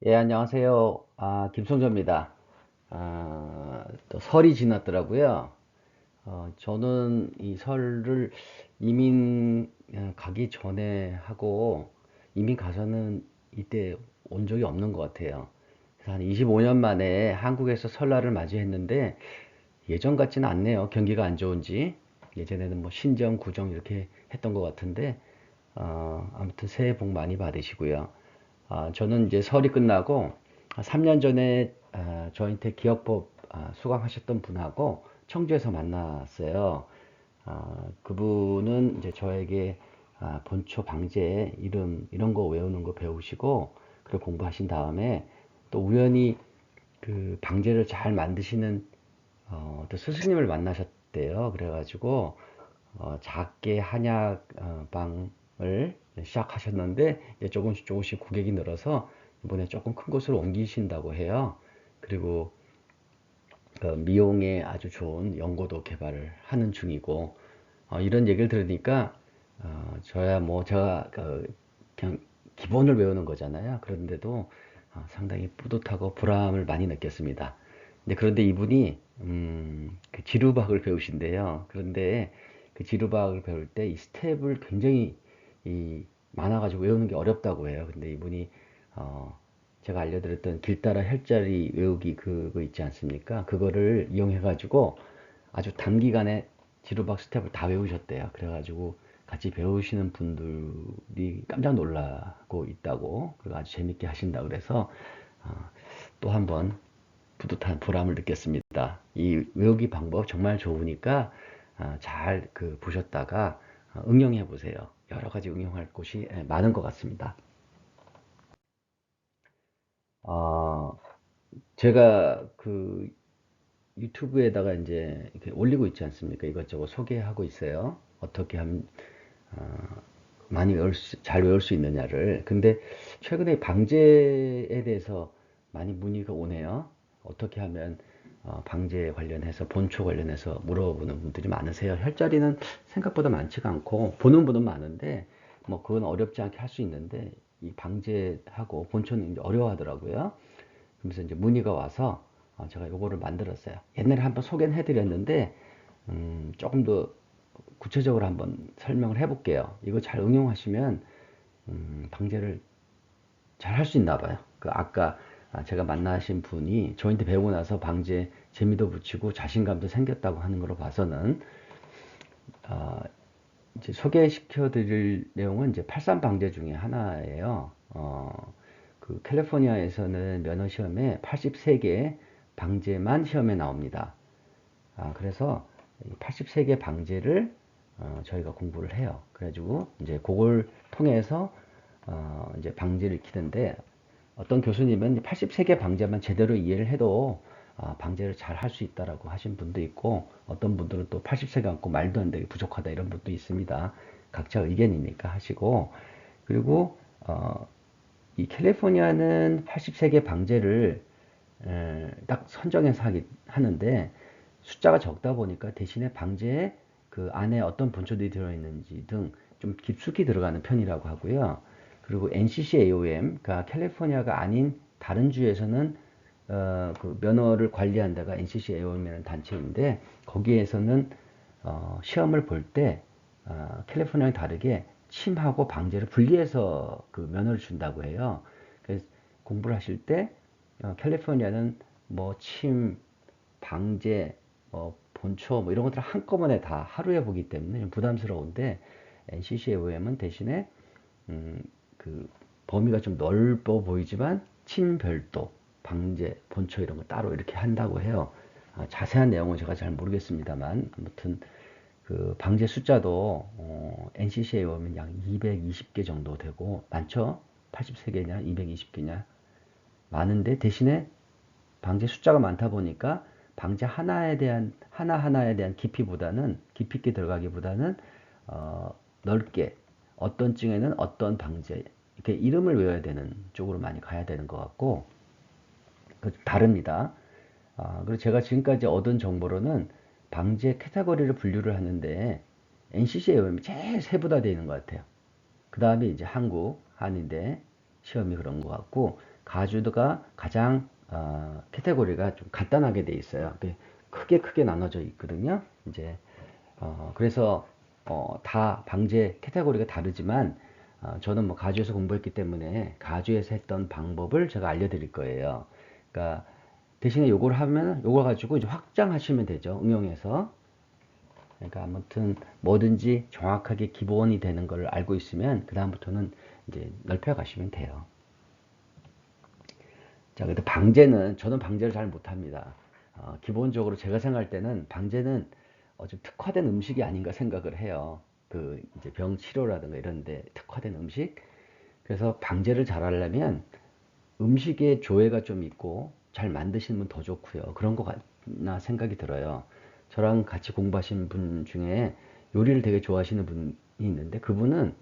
예, 안녕하세요. 김성조입니다. 또 설이 지났더라고요. 저는 이 설을 이민 가기 전에 하고 이민 가서는 이때 온 적이 없는 것 같아요. 그래서 한 25년 만에 한국에서 설날을 맞이했는데 예전 같지는 않네요. 경기가 안 좋은지. 예전에는 뭐 신정, 구정 이렇게 했던 것 같은데 아무튼 새해 복 많이 받으시고요. 저는 이제 설이 끝나고 3년 전에 저한테 기업법 수강하셨던 분하고 청주에서 만났어요. 그분은 이제 저에게 본초 방제 이름 이런 거 외우는 거 배우시고 그리고 공부하신 다음에 또 우연히 그 방제를 잘 만드시는 또 스승님을 만나셨대요. 그래가지고 작게 한약 방을 시작하셨는데 이제 조금씩 조금씩 고객이 늘어서 이번에 조금 큰 곳으로 옮기신다고 해요. 그리고 그 미용에 아주 좋은 연고도 개발을 하는 중이고 이런 얘기를 들으니까 저야 뭐 제가 그냥 기본을 외우는 거잖아요. 그런데도 상당히 뿌듯하고 보람을 많이 느꼈습니다. 그런데 이분이 그 지루박을 배우신대요. 그런데 그 지루박을 배울 때 이 스텝을 굉장히 이 많아가지고 외우는 게 어렵다고 해요. 근데 이분이 어, 제가 알려드렸던 길 따라 혈자리 외우기 그거 있지 않습니까? 그거를 이용해가지고 아주 단기간에 지루박 스텝을 다 외우셨대요. 그래가지고 같이 배우시는 분들이 깜짝 놀라고 있다고, 그리고 아주 재밌게 하신다 그래서 어, 또 한번 뿌듯한 보람을 느꼈습니다. 이 외우기 방법 정말 좋으니까 잘 보셨다가 응용해 보세요. 여러 가지 응용할 곳이 많은 것 같습니다. 어, 제가 그 유튜브에다가 이제 이렇게 올리고 있지 않습니까? 이것저것 소개하고 있어요. 어떻게 하면 많이 잘 외울 수 있느냐를. 근데 최근에 방제에 대해서 많이 문의가 오네요. 어떻게 하면 방제 관련해서 본초 관련해서 물어보는 분들이 많으세요. 혈자리는 생각보다 많지가 않고 보는 분은 많은데 뭐 그건 어렵지 않게 할 수 있는데 이 방제하고 본초는 이제 어려워하더라고요. 그러면서 이제 문의가 와서 제가 요거를 만들었어요. 옛날에 한번 소개는 해드렸는데 조금 더 구체적으로 한번 설명을 해볼게요. 이거 잘 응용하시면 방제를 잘 할 수 있나 봐요. 그 아까 제가 만나신 분이 저한테 배우고 나서 방제 재미도 붙이고 자신감도 생겼다고 하는 걸로 봐서는 이제 소개시켜 드릴 내용은 이제 83 방제 중에 하나예요. 그 캘리포니아에서는 면허 시험에 83개 방제만 시험에 나옵니다. 그래서 83개 방제를 저희가 공부를 해요. 그래가지고 이제 그걸 통해서 이제 방제를 익히는데 어떤 교수님은 83개 방제만 제대로 이해를 해도 방제를 잘 할 수 있다라고 하신 분도 있고 어떤 분들은 또 83개 갖고 말도 안 되게 부족하다 이런 분도 있습니다. 각자 의견이니까 하시고 그리고 이 캘리포니아는 83개 방제를 딱 선정해서 하는데 숫자가 적다 보니까 대신에 방제에 그 안에 어떤 분초들이 들어있는지 등 좀 깊숙이 들어가는 편이라고 하고요. 그리고 NCC AOM, 그러니까 캘리포니아가 아닌 다른 주에서는 그 면허를 관리한 데가 NCC AOM이라는 단체인데 거기에서는 시험을 볼 때 캘리포니아랑 다르게 침하고 방제를 분리해서 그 면허를 준다고 해요. 그래서 공부를 하실 때 캘리포니아는 뭐 침, 방제, 본초 뭐 이런 것들을 한꺼번에 다 하루에 보기 때문에 좀 부담스러운데 NCCAOM은 대신에 음, 그 범위가 좀 넓어 보이지만 침 별도, 방제, 본초 이런 거 따로 이렇게 한다고 해요. 자세한 내용은 제가 잘 모르겠습니다만 아무튼 그 방제 숫자도 NCC에 보면 약 220개 정도 되고 많죠? 83개냐 220개냐 많은데 대신에 방제 숫자가 많다 보니까 방제 하나하나에 대한 깊이 있게 들어가기보다는 넓게 어떤 층에는 어떤 방제 이렇게 이름을 외워야 되는 쪽으로 많이 가야 되는 것 같고 다릅니다. 그리고 제가 지금까지 얻은 정보로는 방제 카테고리를 분류를 하는데 NCC에 의하면 제일 세분화되어 있는 것 같아요. 그 다음에 이제 한국, 한인대, 시험이 그런 것 같고, 가주가 가장 카테고리가 좀 간단하게 돼 있어요. 크게 나눠져 있거든요. 이제 그래서 다 방제 카테고리가 다르지만 저는 뭐 가주에서 공부했기 때문에 가주에서 했던 방법을 제가 알려드릴 거예요. 그러니까 대신에 요걸 하면 요걸 가지고 이제 확장하시면 되죠. 응용해서. 그러니까 아무튼 뭐든지 정확하게 기본이 되는 걸 알고 있으면 그 다음부터는 이제 넓혀 가시면 돼요. 자, 근데 방제는 저는 방제를 잘 못합니다. 기본적으로 제가 생각할 때는 방제는 좀 특화된 음식이 아닌가 생각을 해요. 그 이제 병 치료라든가 이런데 특화된 음식. 그래서 방제를 잘 하려면 음식에 조예가 좀 있고 잘 만드시는 분 더 좋고요. 그런 것 같나 생각이 들어요. 저랑 같이 공부하신 분 중에 요리를 되게 좋아하시는 분이 있는데 그분은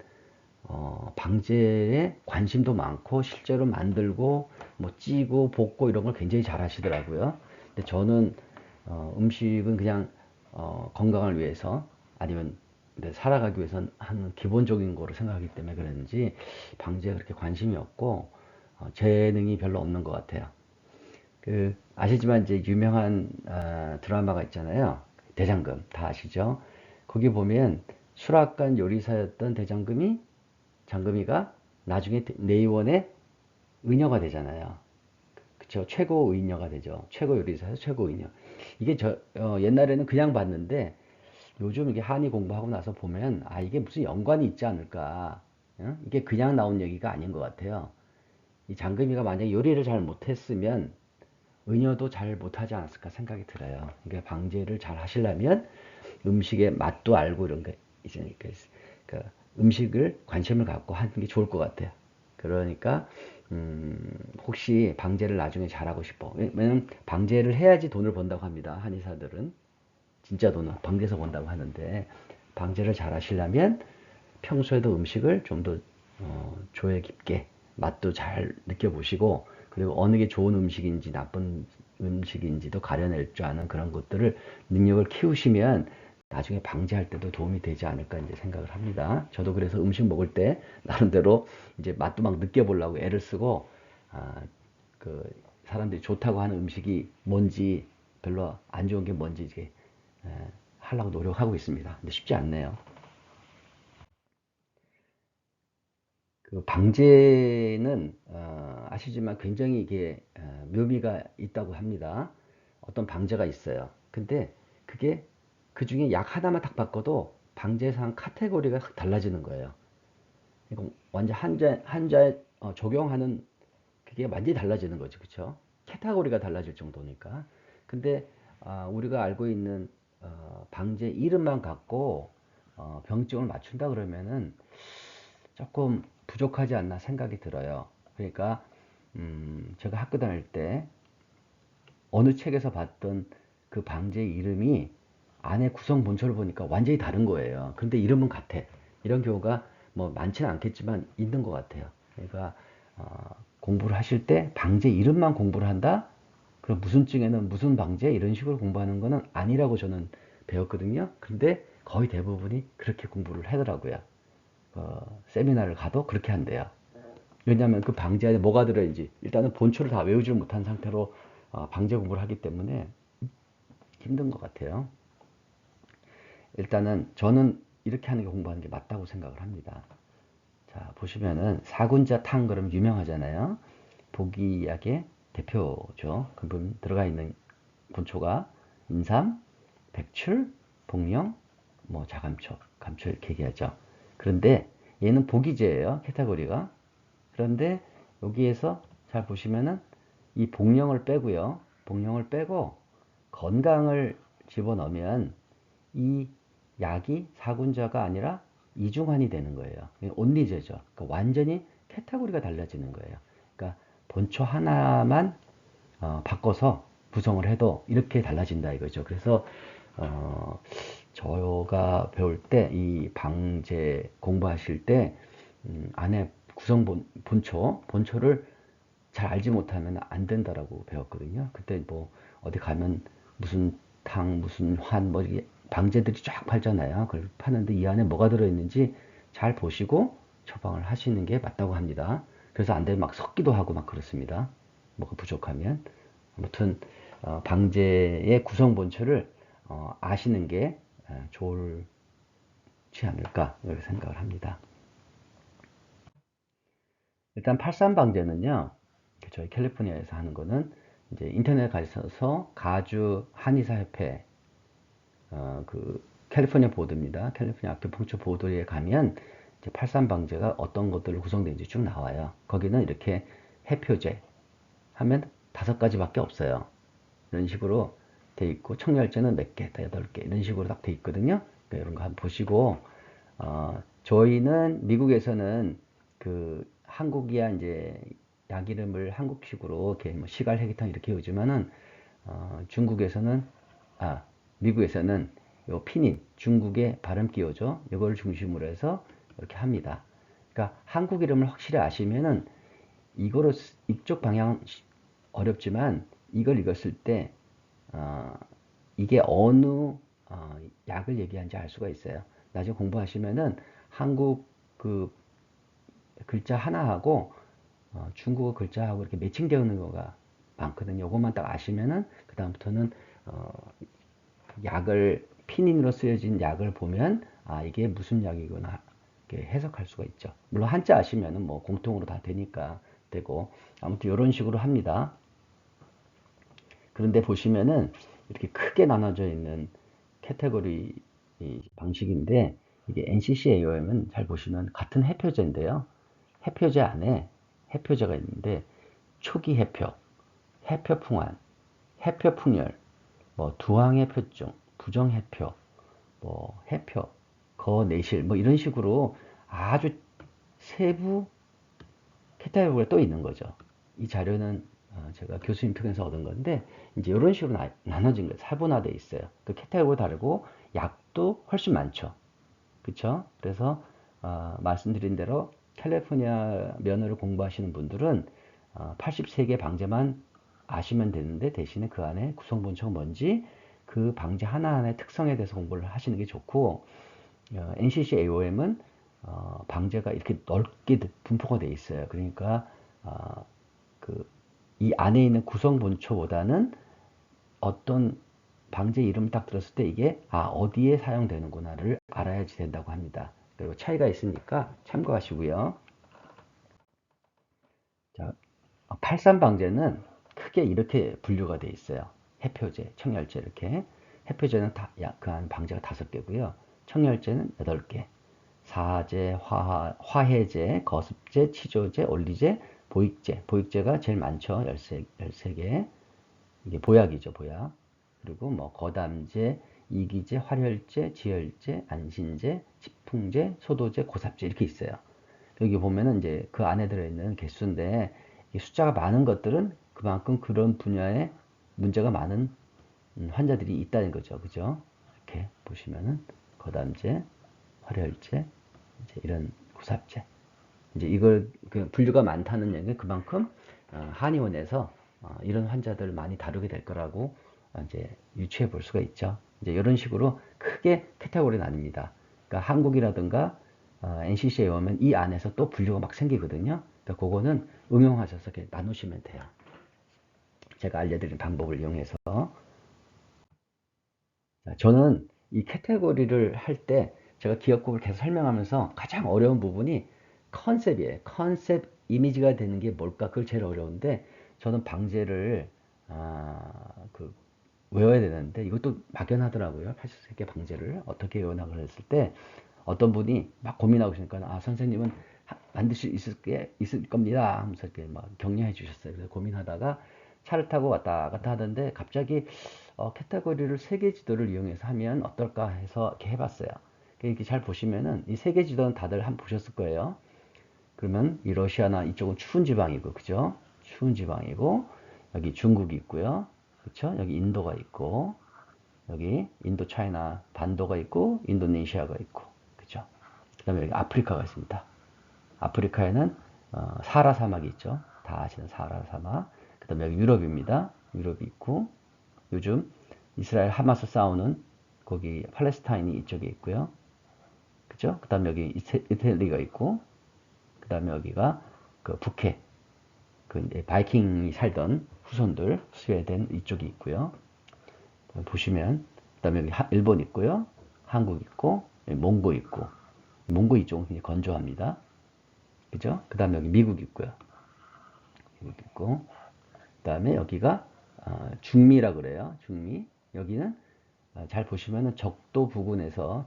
방제에 관심도 많고 실제로 만들고 뭐 찌고 볶고 이런 걸 굉장히 잘 하시더라고요. 근데 저는 음식은 그냥 건강을 위해서 아니면 살아가기 위해서 하는 기본적인 거로 생각하기 때문에 그런지 방제에 그렇게 관심이 없고 재능이 별로 없는 것 같아요. 아시지만 이제 유명한 드라마가 있잖아요. 대장금 다 아시죠? 거기 보면 수락관 요리사였던 장금이가 나중에 네이원의 의녀가 되잖아요. 그쵸? 최고 의녀가 되죠. 최고 요리사에서 최고 의녀. 이게 옛날에는 그냥 봤는데 요즘 이게 한의 공부하고 나서 보면 이게 무슨 연관이 있지 않을까. 이게 그냥 나온 얘기가 아닌 것 같아요. 이 장금이가 만약에 요리를 잘 못했으면 의녀도 잘 못하지 않았을까 생각이 들어요. 그러니까 방제를 잘 하시려면 음식의 맛도 알고 이런 게 있으니까 음식을 관심을 갖고 하는 게 좋을 것 같아요. 그러니까 혹시 방제를 나중에 잘하고 싶어. 왜냐면 방제를 해야지 돈을 번다고 합니다. 한의사들은 진짜 돈을 방제에서 번다고 하는데 방제를 잘 하시려면 평소에도 음식을 좀 더 조예 깊게 맛도 잘 느껴보시고 그리고 어느 게 좋은 음식인지 나쁜 음식인지도 가려낼 줄 아는 그런 것들을 능력을 키우시면 나중에 방제할 때도 도움이 되지 않을까 이제 생각을 합니다. 저도 그래서 음식 먹을 때 나름대로 이제 맛도 막 느껴보려고 애를 쓰고 아, 그 사람들이 좋다고 하는 음식이 뭔지 별로 안 좋은 게 뭔지 이제 에, 하려고 노력하고 있습니다. 근데 쉽지 않네요. 그 방제는 아시지만 굉장히 이게 묘미가 있다고 합니다. 어떤 방제가 있어요. 근데 그게 그 중에 약 하나만 딱 바꿔도 방제상 카테고리가 확 달라지는 거예요. 이거 완전 한자에 적용하는 그게 완전히 달라지는 거죠. 그쵸? 카테고리가 달라질 정도니까. 근데 우리가 알고 있는 방제 이름만 갖고 병증을 맞춘다 그러면은 조금 부족하지 않나 생각이 들어요. 그러니까 제가 학교 다닐 때 어느 책에서 봤던 그 방제 이름이 안에 구성 본초를 보니까 완전히 다른 거예요. 근데 이름은 같아. 이런 경우가 뭐 많지는 않겠지만 있는 것 같아요. 그러니까 공부를 하실 때 방제 이름만 공부를 한다? 그럼 무슨 증에는 무슨 방제 이런 식으로 공부하는 거는 아니라고 저는 배웠거든요. 근데 거의 대부분이 그렇게 공부를 하더라고요. 세미나를 가도 그렇게 한대요. 왜냐하면 그 방제 안에 뭐가 들어있는지 일단은 본초를 다 외우지를 못한 상태로 방제 공부를 하기 때문에 힘든 것 같아요. 일단은 저는 이렇게 하는 게 공부하는 게 맞다고 생각을 합니다. 자, 보시면은 사군자 탕 그러면 유명하잖아요. 보기약의 대표죠. 그 부분 들어가 있는 본초가 인삼, 백출, 복령, 뭐 자감초, 감초 이렇게 얘기하죠. 그런데 얘는 보기제예요. 카테고리가. 그런데 여기에서 잘 보시면은 이 복령을 빼고요. 복령을 빼고 건강을 집어넣으면 이 약이 사군자가 아니라 이중환이 되는 거예요. 온리제죠. 그러니까 완전히 카테고리가 달라지는 거예요. 그러니까 본초 하나만 바꿔서 구성을 해도 이렇게 달라진다 이거죠. 그래서 어, 저가 배울 때 이 방제 공부하실 때 안에 본초를 잘 알지 못하면 안 된다라고 배웠거든요. 그때 뭐 어디 가면 무슨 탕, 무슨 환, 뭐 이게 방제들이 쫙 팔잖아요. 그걸 파는데 이 안에 뭐가 들어있는지 잘 보시고 처방을 하시는 게 맞다고 합니다. 그래서 안 되면 막 섞기도 하고 막 그렇습니다. 뭐가 부족하면. 아무튼 방제의 구성 본초를 아시는 게 좋을지 않을까 이렇게 생각을 합니다. 일단 83 방제는요. 저희 캘리포니아에서 하는 거는 이제 인터넷에 가셔서 가주 한의사 협회 그 캘리포니아 보드입니다. 캘리포니아 아큐펑처 보드에 가면 이제 83 방제가 어떤 것들로 구성되는지 쭉 나와요. 거기는 이렇게 해표제 하면 5가지밖에 없어요. 이런 식으로 돼 있고 청열제는 몇 개, 8개 이런 식으로 딱 돼 있거든요. 그러니까 이런 거 한번 보시고 저희는 미국에서는 그 한국이야 이제 약 이름을 한국식으로 이렇게 뭐 시갈해기탕 이렇게 오지만은 중국에서는 아 미국에서는 요 피닌 중국의 발음 기호죠. 이걸 중심으로 해서 이렇게 합니다. 그러니까 한국 이름을 확실히 아시면은 이거로 이쪽 방향 어렵지만 이걸 읽었을 때 어, 이게 어느 약을 얘기하는지 알 수가 있어요. 나중에 공부하시면은 한국 그 글자 하나하고 중국어 글자하고 이렇게 매칭되어 있는 거가 많거든요. 이것만 딱 아시면은 그 다음부터는 어, 약을 피닌으로 쓰여진 약을 보면 아 이게 무슨 약이구나 이렇게 해석할 수가 있죠. 물론 한자 아시면은 뭐 공통으로 다 되니까 되고 아무튼 이런 식으로 합니다. 그런데 보시면은 이렇게 크게 나눠져 있는 카테고리 방식인데 이게 NCCAOM은 잘 보시면 같은 해표제인데요. 해표제 안에 해표제가 있는데 초기 해표, 해표풍환, 해표풍열, 뭐 두항해표증, 부정해표, 뭐 해표, 거내실 뭐 이런 식으로 아주 세부 카테고리가 또 있는 거죠. 이 자료는 제가 교수님 통해서 얻은 건데 이제 이런 식으로 나눠진 거예요. 사분화돼 있어요. 그 카테고리 다르고 약도 훨씬 많죠. 그렇죠? 그래서 말씀드린 대로 캘리포니아 면허를 공부하시는 분들은 83개 방제만 아시면 되는데 대신에 그 안에 구성본초가 뭔지 그 방제 하나하나의 특성에 대해서 공부를 하시는 게 좋고 NCC AOM은 방제가 이렇게 넓게 분포가 돼 있어요. 그러니까 그 이 안에 있는 구성 본초보다는 어떤 방제 이름 딱 들었을 때 이게 어디에 사용되는구나를 알아야지 된다고 합니다. 그리고 차이가 있으니까 참고하시고요. 자, 83 방제는 크게 이렇게 분류가 돼 있어요. 해표제, 청열제 이렇게. 해표제는 그 안 방제가 5개고요. 청열제는 8개. 사제, 화해제, 거습제, 치조제, 올리제, 보익제. 보익제가 제일 많죠. 13개. 이게 보약이죠, 보약. 그리고 뭐 거담제, 이기제, 활혈제, 지혈제, 안신제, 치풍제, 소도제, 고삽제 이렇게 있어요. 여기 보면은 이제 그 안에 들어있는 개수인데 이 숫자가 많은 것들은 그만큼 그런 분야에 문제가 많은 환자들이 있다는 거죠. 그죠? 이렇게 보시면은 거담제, 활혈제, 이제 이런 고삽제. 이제 이걸 분류가 많다는 얘기는 그만큼 한의원에서 이런 환자들 많이 다루게 될 거라고 이제 유추해 볼 수가 있죠. 이제 이런 식으로 크게 카테고리 나뉩니다. 그러니까 한국이라든가 NCC에 오면 이 안에서 또 분류가 막 생기거든요. 그러니까 그거는 응용하셔서 이렇게 나누시면 돼요. 제가 알려드린 방법을 이용해서. 저는 이 카테고리를 할 때 제가 기억국을 계속 설명하면서 가장 어려운 부분이 컨셉이에요. 컨셉 이미지가 되는 게 뭘까? 그걸 제일 어려운데 저는 방제를 그 외워야 되는데 이것도 막연하더라고요. 80세계 방제를 어떻게 외우나 그랬을 때 어떤 분이 막 고민하고 계시니까 선생님은 만들 수 있을 겁니다 하면서 이렇게 막 격려해 주셨어요. 그래서 고민하다가 차를 타고 왔다 갔다 하던데 갑자기 카테고리를 세계 지도를 이용해서 하면 어떨까 해서 이렇게 해봤어요. 이렇게 잘 보시면은 이 세계 지도는 다들 한번 보셨을 거예요. 그러면 이 러시아나 이쪽은 추운 지방이고, 그죠? 추운 지방이고, 여기 중국이 있고요. 그쵸? 여기 인도가 있고, 여기 인도 차이나 반도가 있고, 인도네시아가 있고, 그죠? 그 다음에 여기 아프리카가 있습니다. 아프리카에는 사하라 사막이 있죠. 다 아시는 사하라 사막. 그 다음에 여기 유럽입니다. 유럽이 있고, 요즘 이스라엘 하마스 싸우는 거기 팔레스타인이 이쪽에 있고요. 그죠? 그 다음에 여기 이태리가 있고, 그 다음에 여기가 그 북해, 그 이제 바이킹이 살던 후손들, 스웨덴 이쪽이 있고요. 보시면, 그다음에 여기 일본 있고요. 한국 있고, 몽고 있고, 몽고 이쪽은 굉장히 건조합니다. 그죠? 그 다음에 여기 미국 있고요. 미국 있고, 그 다음에 여기가 중미라 그래요. 중미. 여기는 잘 보시면은 적도 부근에서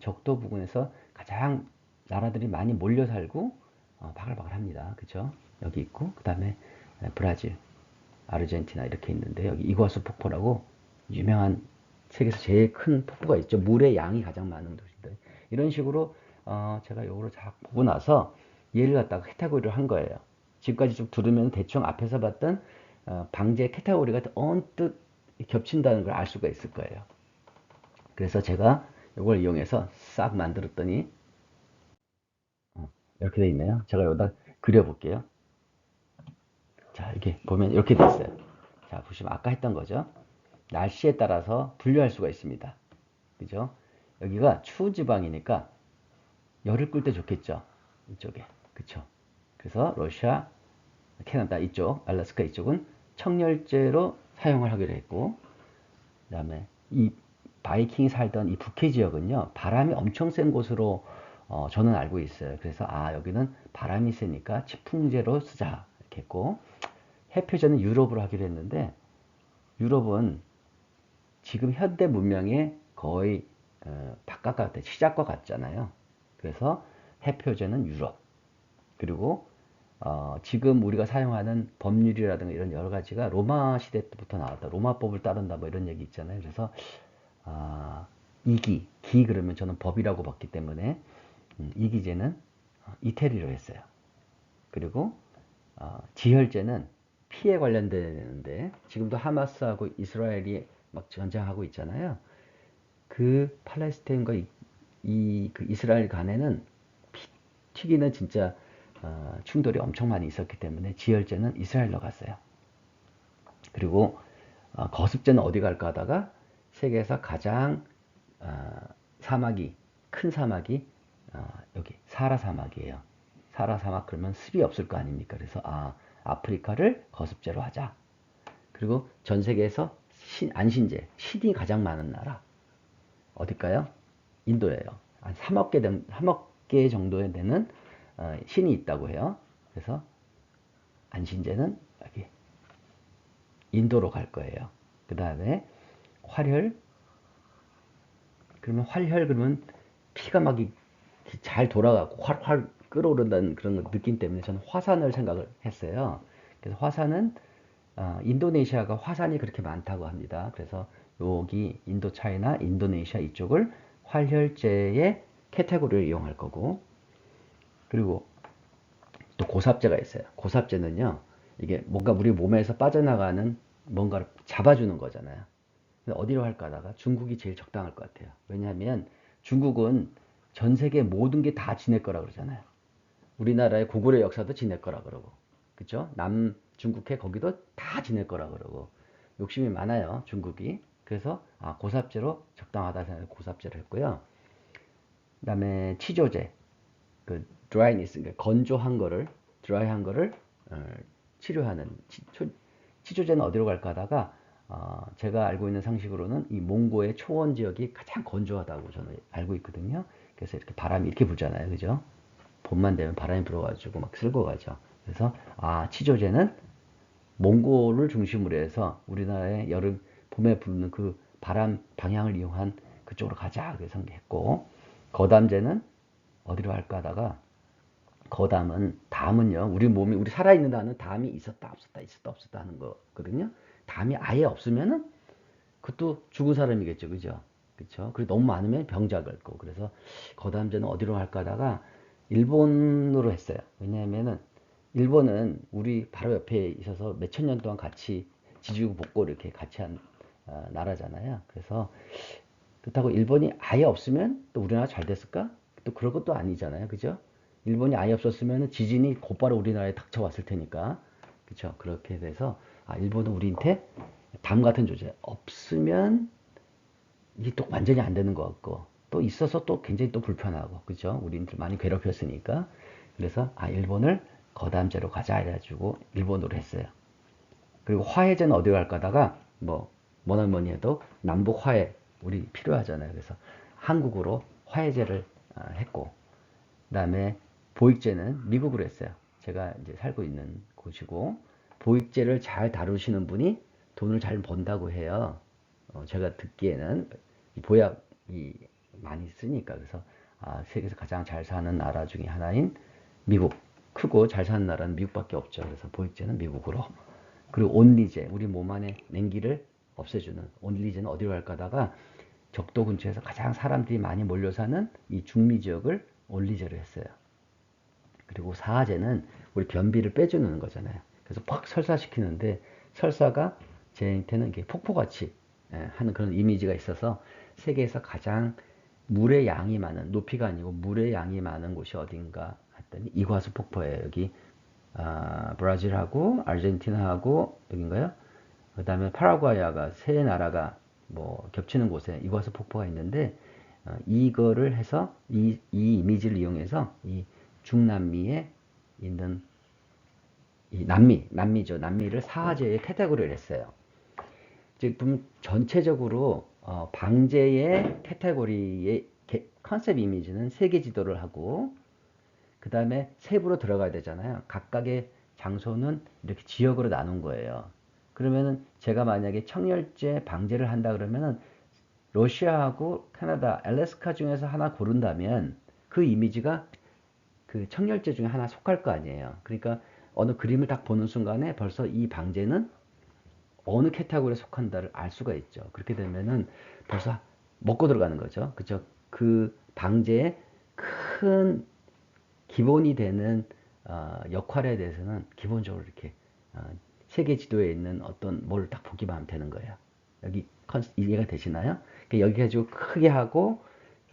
가장 나라들이 많이 몰려 살고 바글바글합니다. 그죠? 여기 있고, 그 다음에 브라질, 아르헨티나 이렇게 있는데 여기 이과수 폭포라고 유명한 세계에서 제일 큰 폭포가 있죠. 물의 양이 가장 많은 도시인데 이런 식으로 제가 이거를 잘 보고 나서 얘를 갖다가 카테고리를 한 거예요. 지금까지 좀 들으면 대충 앞에서 봤던 방제 카테고리가 언뜻 겹친다는 걸 알 수가 있을 거예요. 그래서 제가 이걸 이용해서 싹 만들었더니 이렇게 돼 있네요. 제가 여기다 그려볼게요. 자, 이렇게 보면 이렇게 됐어요. 자, 보시면 아까 했던 거죠. 날씨에 따라서 분류할 수가 있습니다. 그죠? 여기가 추운 지방이니까 열을 끌 때 좋겠죠. 이쪽에. 그쵸? 그래서 러시아, 캐나다 이쪽, 알래스카 이쪽은 청열제로 사용을 하기로 했고, 그 다음에 이 바이킹이 살던 이 북해 지역은요, 바람이 엄청 센 곳으로 저는 알고 있어요. 그래서 여기는 바람이 세니까 지풍제로 쓰자 이렇게 했고, 해표제는 유럽으로 하기로 했는데 유럽은 지금 현대 문명의 거의 바깥과 같아 시작과 같잖아요. 그래서 해표제는 유럽. 그리고 지금 우리가 사용하는 법률이라든가 이런 여러 가지가 로마 시대 때부터 나왔다. 로마법을 따른다 뭐 이런 얘기 있잖아요. 그래서 이기, 기 그러면 저는 법이라고 봤기 때문에 이기제는 이태리로 했어요. 그리고 지혈제는 피에 관련되는데 지금도 하마스하고 이스라엘이 막 전쟁하고 있잖아요. 그 팔레스타인과 그 이스라엘 간에는 피 튀기는 진짜 충돌이 엄청 많이 있었기 때문에 지혈제는 이스라엘로 갔어요. 그리고 거습제는 어디 갈까 하다가 세계에서 가장 사막이 큰 사막이 여기 사하라 사막이에요. 사하라 사막 그러면 습이 없을 거 아닙니까? 그래서 아프리카를 거습제로 하자. 그리고 전 세계에서 안신제, 신이 가장 많은 나라 어딜까요? 인도예요. 한 3억 개 정도에 되는 신이 있다고 해요. 그래서 안신제는 여기 인도로 갈 거예요. 그 다음에 활혈, 그러면 활혈 그러면 피가 막 잘 돌아가고 활활 끓어오른다는 그런 느낌 때문에 저는 화산을 생각을 했어요. 그래서 화산은 인도네시아가 화산이 그렇게 많다고 합니다. 그래서 여기 인도 차이나 인도네시아 이쪽을 활혈제의 캐테고리를 이용할 거고, 그리고 또 고삽제가 있어요. 고삽제는요, 이게 뭔가 우리 몸에서 빠져나가는 뭔가를 잡아주는 거잖아요. 근데 어디로 할까 하다가 중국이 제일 적당할 것 같아요. 왜냐하면 중국은 전 세계 모든 게 다 지낼 거라 그러잖아요. 우리나라의 고구려 역사도 지낼 거라 그러고, 그쵸? 남중국해 거기도 다 지낼 거라 그러고, 욕심이 많아요, 중국이. 그래서, 고삽제로 적당하다 생각해서 고삽제를 했고요. 그 다음에 치조제, 그 드라이니스, 그러니까 건조한 거를, 드라이한 거를 치료하는, 치조제는 어디로 갈까 하다가, 제가 알고 있는 상식으로는 이 몽고의 초원 지역이 가장 건조하다고 저는 알고 있거든요. 그래서 이렇게 바람이 이렇게 불잖아요. 그죠? 봄만 되면 바람이 불어가지고 막 쓸고 가죠. 그래서 치조제는 몽골을 중심으로 해서 우리나라의 여름 봄에 부는 그 바람 방향을 이용한 그쪽으로 가자 그래서 했고, 거담제는 어디로 할까 하다가 담은요 우리 몸이 우리 살아있는 다는 담이 있었다 없었다 하는 거거든요. 담이 아예 없으면은 그것도 죽은 사람이겠죠. 그죠? 그쵸? 그리고 너무 많으면 병자가 고 그래서 거담제는 어디로 할까 하다가 일본으로 했어요. 왜냐하면은 일본은 우리 바로 옆에 있어서 몇천 년 동안 같이 지지고 볶고 이렇게 같이 한 나라잖아요. 그래서 그렇다고 일본이 아예 없으면 또 우리나라 잘 됐을까? 또 그럴 것도 아니잖아요. 그죠? 일본이 아예 없었으면 지진이 곧바로 우리나라에 닥쳐왔을 테니까. 그쵸? 그렇게 돼서 일본은 우리한테 담 같은 존재 없으면 이게 또 완전히 안 되는 것 같고 또 있어서 또 굉장히 또 불편하고 그죠? 우리들 많이 괴롭혔으니까 그래서 일본을 거담제로 가자 해가지고 일본으로 했어요. 그리고 화해제는 어디로 갈까 하다가 뭐니 해도 남북 화해 우리 필요하잖아요. 그래서 한국으로 화해제를 했고, 그다음에 보익제는 미국으로 했어요. 제가 이제 살고 있는 곳이고, 보익제를 잘 다루시는 분이 돈을 잘 번다고 해요. 제가 듣기에는 이 보약이 많이 쓰니까. 그래서 세계에서 가장 잘 사는 나라 중에 하나인 미국, 크고 잘 사는 나라는 미국밖에 없죠. 그래서 보익제는 미국으로. 그리고 온리제, 우리 몸 안에 냉기를 없애주는 온리제는 어디로 갈까 하다가 적도 근처에서 가장 사람들이 많이 몰려 사는 이 중미 지역을 온리제로 했어요. 그리고 사하제는 우리 변비를 빼주는 거잖아요. 그래서 팍 설사시키는데, 설사가 제한테는 이게 폭포같이 하는 그런 이미지가 있어서 세계에서 가장 물의 양이 많은, 높이가 아니고 물의 양이 많은 곳이 어딘가 했더니 이과수 폭포예요. 여기 브라질하고 아르헨티나하고 여긴가요? 그 다음에 파라과이가 세 나라가 뭐 겹치는 곳에 이과수 폭포가 있는데, 이거를 해서 이 이미지를 이용해서 이 중남미에 있는 이 남미죠. 남미를 사하제의 카테고리를 했어요. 지금 전체적으로 방제의 카테고리의 컨셉 이미지는 세계 지도를 하고, 그 다음에 세부로 들어가야 되잖아요. 각각의 장소는 이렇게 지역으로 나눈 거예요. 그러면은 제가 만약에 청열제 방제를 한다 그러면은 러시아하고 캐나다, 알래스카 중에서 하나 고른다면 그 이미지가 그 청열제 중에 하나 속할 거 아니에요. 그러니까 어느 그림을 딱 보는 순간에 벌써 이 방제는 어느 카테고리에 속한다를 알 수가 있죠. 그렇게 되면은 벌써 먹고 들어가는 거죠. 그죠? 그 방제의 큰 기본이 되는 역할에 대해서는 기본적으로 이렇게 어, 세계 지도에 있는 어떤 뭘 딱 보기만 하면 되는 거예요. 여기 이해가 되시나요? 그러니까 여기 가지고 크게 하고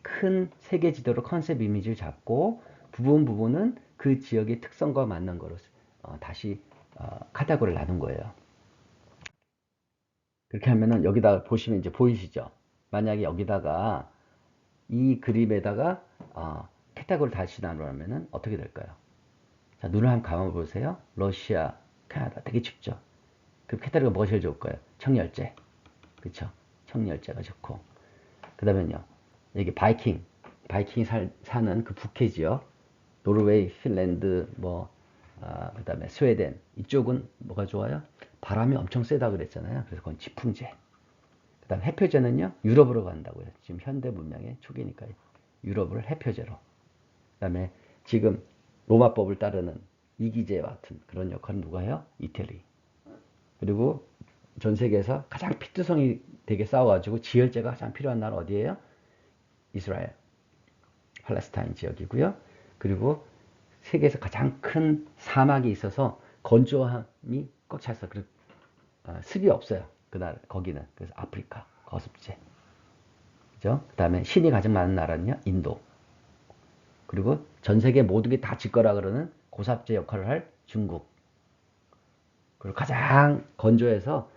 큰 세계 지도로 컨셉 이미지를 잡고 부분은 그 지역의 특성과 맞는 거로 다시 카테고리를 나눈 거예요. 그렇게 하면은 여기다 보시면 이제 보이시죠? 만약에 여기다가 이 그림에다가 카테고리 다시 나누면은 어떻게 될까요? 자, 눈을 한번 감아보세요. 러시아, 캐나다 되게 춥죠? 그 카테고리가 뭐가 제일 좋을까요? 청열제. 그쵸? 청열제가 좋고. 그 다음에요. 여기 바이킹이 사는 그 북해 지역, 노르웨이, 핀란드, 그 다음에 스웨덴. 이쪽은 뭐가 좋아요? 바람이 엄청 세다 그랬잖아요. 그래서 그건 지풍제. 그 다음 해표제는요, 유럽으로 간다고요. 지금 현대 문명의 초기니까 유럽을 해표제로. 그 다음에 지금 로마법을 따르는 이기제와 같은 그런 역할은 누가 해요? 이태리. 그리고 전 세계에서 가장 피투성이 되게 싸워가지고 지혈제가 가장 필요한 나라 어디예요? 이스라엘, 팔레스타인 지역이고요. 그리고 세계에서 가장 큰 사막이 있어서 건조함이 꽉 찼어. 그리고 습이 없어요. 그날 거기는. 그래서 아프리카 거습제. 그죠? 그 다음에 신이 가장 많은 나라는요, 인도. 그리고 전 세계 모든 게 다 짓거라 그러는 고삽제 역할을 할 중국. 그리고 가장 건조해서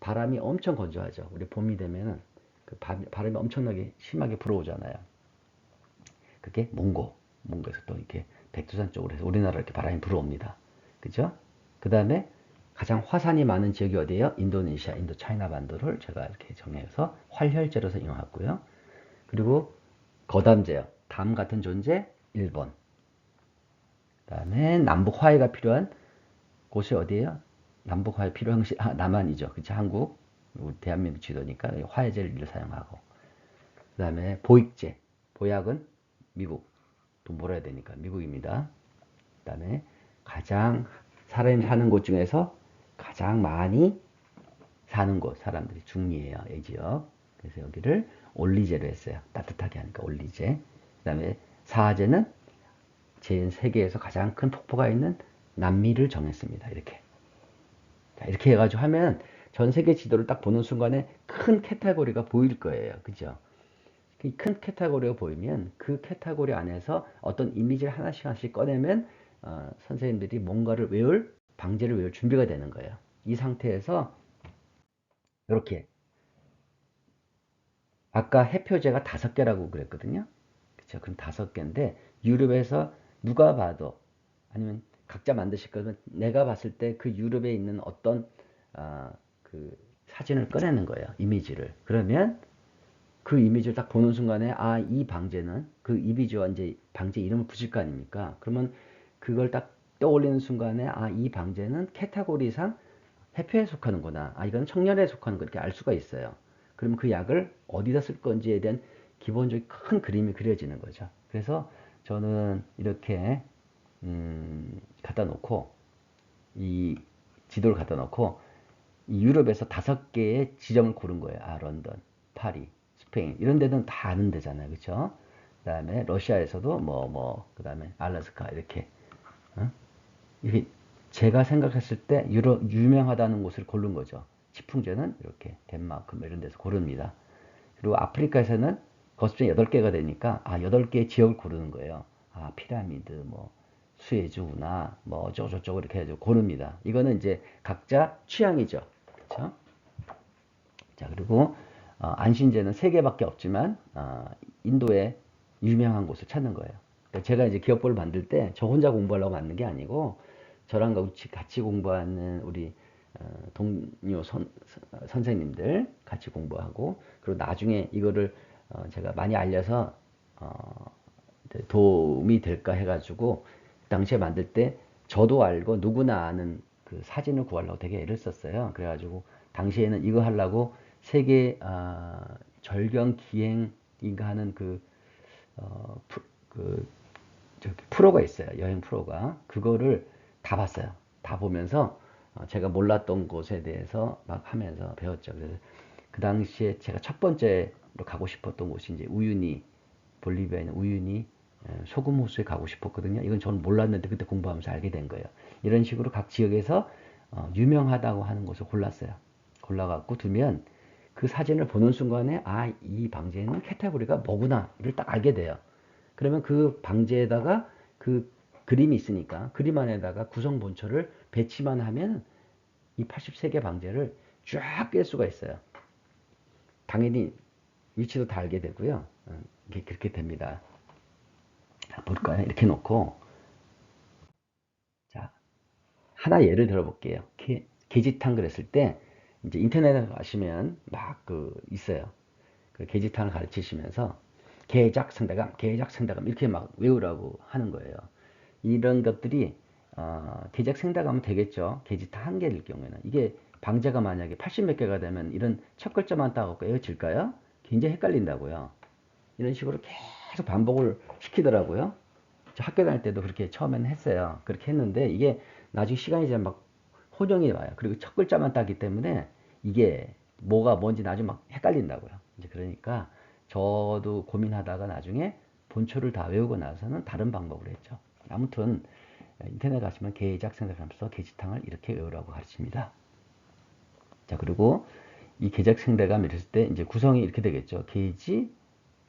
바람이 엄청 건조하죠. 우리 봄이 되면은 그 바람이 엄청나게 심하게 불어오잖아요. 그게 몽고에서 또 이렇게 백두산 쪽으로 해서 우리나라 이렇게 바람이 불어옵니다. 그죠? 그 다음에 가장 화산이 많은 지역이 어디예요? 인도네시아, 인도 차이나 반도를 제가 이렇게 정해서 활혈제로서 이용했고요. 그리고 거담제요. 담 같은 존재, 일본. 그 다음에 남북 화해가 필요한 곳이 어디예요? 남북 화해 필요한 것이 남한이죠. 그쵸? 한국, 우리 대한민국 지도니까 화해제를 사용하고. 그 다음에 보익제, 보약은 미국. 돈 벌어야 되니까 미국입니다. 그 다음에 가장 사람이 사는 곳 중에서 가장 많이 사는 곳 사람들이 중미예요. 이 지역. 그래서 여기를 올리제로 했어요. 따뜻하게 하니까 올리제. 그 다음에 사하제는 제 세계에서 가장 큰 폭포가 있는 남미를 정했습니다. 이렇게. 자, 이렇게 해가지고 하면 전 세계 지도를 딱 보는 순간에 큰 카테고리가 보일 거예요. 그죠? 큰 카테고리가 보이면 그 카테고리 안에서 어떤 이미지를 하나씩 꺼내면 선생님들이 뭔가를 방제를 외울 준비가 되는 거예요. 이 상태에서 이렇게 아까 해표제가 5개라고 그랬거든요. 그쵸? 그럼 5개인데 유럽에서 누가 봐도 아니면 각자 만드실 거면 내가 봤을 때 그 유럽에 있는 어떤 그 사진을 꺼내는 거예요. 이미지를. 그러면 그 이미지를 딱 보는 순간에 이 방제는 그 이미지와 이제 방제 이름을 붙일 거 아닙니까? 그러면 그걸 딱 떠올리는 순간에 이 방제는 캐테고리상 해표에 속하는구나. 이건 청년에 속하는 거 이렇게 알 수가 있어요. 그러면 그 약을 어디다 쓸 건지에 대한 기본적인 큰 그림이 그려지는 거죠. 그래서 저는 이렇게 갖다 놓고 이 지도를 갖다 놓고 이 유럽에서 5개의 지점을 고른 거예요. 런던, 파리, 스페인 이런 데는 다 아는 데잖아요. 그렇죠? 그다음에 러시아에서도 그다음에 알래스카 이렇게 어? 이게 제가 생각했을 때 유명하다는 곳을 고른 거죠. 치풍제는 이렇게 덴마크 이런 데서 고릅니다. 그리고 아프리카에서는 거스점이 8개가 되니까 8개의 지역을 고르는 거예요. 피라미드 수에즈우나 어쩌고저쩌고 이렇게 해가지고 고릅니다. 이거는 이제 각자 취향이죠. 그렇죠? 자, 그리고 안신제는 3개밖에 없지만 인도의 유명한 곳을 찾는 거예요. 그러니까 제가 이제 기업부를 만들 때 저 혼자 공부하려고 만든 게 아니고 저랑 같이 공부하는 우리 동료 선생님들 같이 공부하고 그리고 나중에 이거를 제가 많이 알려서 도움이 될까 해가지고 당시에 만들 때 저도 알고 누구나 아는 그 사진을 구하려고 되게 애를 썼어요. 그래가지고 당시에는 이거 하려고 세계 절경 기행인가 하는 어, 그 프로가 있어요. 여행 프로가. 그거를 다 봤어요. 다 보면서 제가 몰랐던 곳에 대해서 막 하면서 배웠죠. 그래서 그 당시에 제가 첫 번째로 가고 싶었던 곳이 이제 우유니, 볼리비아에 있는 우유니 소금 호수에 가고 싶었거든요. 이건 저는 몰랐는데 그때 공부하면서 알게 된 거예요. 이런 식으로 각 지역에서 유명하다고 하는 곳을 골랐어요. 골라갖고 두면 그 사진을 보는 순간에 이 방제는 캐테고리가 뭐구나를 딱 알게 돼요. 그러면 그 방제에다가 그 그림이 있으니까 그림 안에다가 구성 본초를 배치만 하면 이 83개 방제를 쫙 깰 수가 있어요. 당연히 위치도 다 알게 되고요. 이게 그렇게 됩니다. 자, 볼까요? 이렇게 놓고 자, 하나 예를 들어볼게요. 게지탕 그랬을 때 이제 인터넷에 가시면 막 있어요. 그 게지탕을 가르치시면서 계작생다감 이렇게 막 외우라고 하는 거예요. 이런 것들이 계작생다감은 되겠죠. 게지탕 한 개일 경우에는 이게 방제가 만약에 80 몇 개가 되면 이런 첫 글자만 따갖고 외워질까요? 굉장히 헷갈린다고요. 이런 식으로 계속 반복을 시키더라고요. 저 학교 다닐 때도 그렇게 처음에는 했어요. 그렇게 했는데 이게 나중에 시간이 지나면 막 호정이 와요. 그리고 첫 글자만 따기 때문에 이게 뭐가 뭔지 나중에 막 헷갈린다고요. 이제 그러니까 저도 고민하다가 나중에 본초를 다 외우고 나서는 다른 방법을 했죠. 아무튼 인터넷 가시면 계작 생각하면서 계지탕을 이렇게 외우라고 가르칩니다. 자, 그리고 이 계작 생대감 이랬을 때 이제 구성이 이렇게 되겠죠. 계지,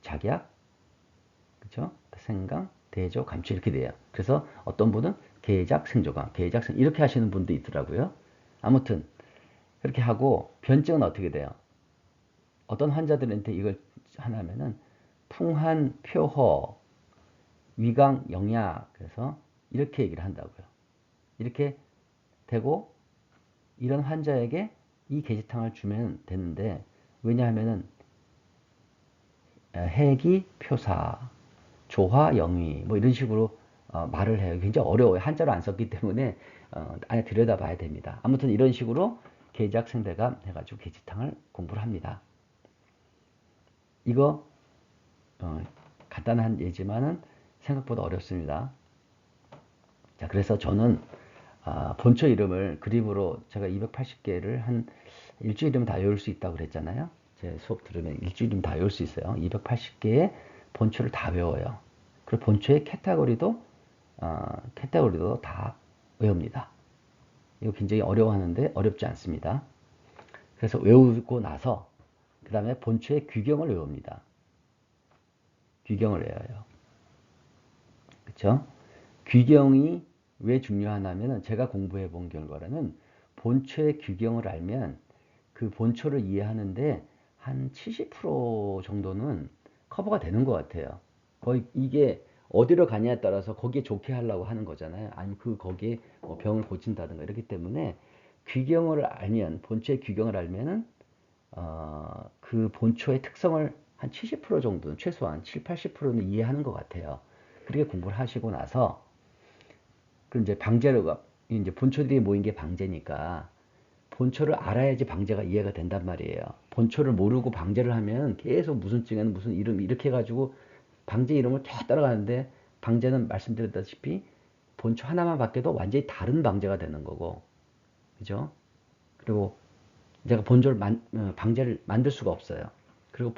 작약, 그죠? 생강, 대조, 감초 이렇게 돼요. 그래서 어떤 분은 계작, 생조감, 계작, 생 이렇게 하시는 분도 있더라고요. 아무튼 그렇게 하고 변증은 어떻게 돼요? 어떤 환자들한테 이걸 하냐면은 풍한, 표허, 위강, 영약 그래서 이렇게 얘기를 한다고요. 이렇게 되고 이런 환자에게 이 계지탕을 주면 되는데 왜냐하면은 해기, 표사, 조화, 영위 뭐 이런 식으로 말을 해요. 굉장히 어려워요. 한자로 안 썼기 때문에 안에 들여다봐야 됩니다. 아무튼 이런 식으로 계작 생대감 해가지고 계지탕을 공부를 합니다. 이거 간단한 예지만은 생각보다 어렵습니다. 자, 그래서 저는 본초 이름을 그림으로 제가 280개를 한 일주일이면 다 외울 수 있다고 그랬잖아요. 제 수업 들으면 일주일이면 다 외울 수 있어요. 280개의 본초를 다 외워요. 그리고 본초의 캐테고리도 다 외웁니다. 이거 굉장히 어려워하는데 어렵지 않습니다. 그래서 외우고 나서 그 다음에 본초의 규경을 외웁니다. 규경을 외워요. 그렇죠? 규경이 왜 중요하냐면 제가 공부해 본 결과로는 본초의 규경을 알면 그 본초를 이해하는데 한 70% 정도는 커버가 되는 것 같아요. 거의 이게 어디로 가냐에 따라서 거기에 좋게 하려고 하는 거잖아요. 아니면 거기에 뭐 병을 고친다든가 이렇기 때문에 귀경을 알면, 본초의 귀경을 알면은 그 본초의 특성을 한 70% 정도는, 최소한 7, 80%는 이해하는 것 같아요. 그렇게 공부를 하시고 나서 그럼 이제 방제로가, 이제 본초들이 모인 게 방제니까 본초를 알아야지 방제가 이해가 된단 말이에요. 본초를 모르고 방제를 하면 계속 무슨 층에는 무슨 이름 이렇게 해가지고 방제 이름을 쭉 따라가는데, 방제는 말씀드렸다시피 본초 하나만 바뀌어도 완전히 다른 방제가 되는 거고, 그죠? 그리고 제가 방제를 만들 수가 없어요. 그리고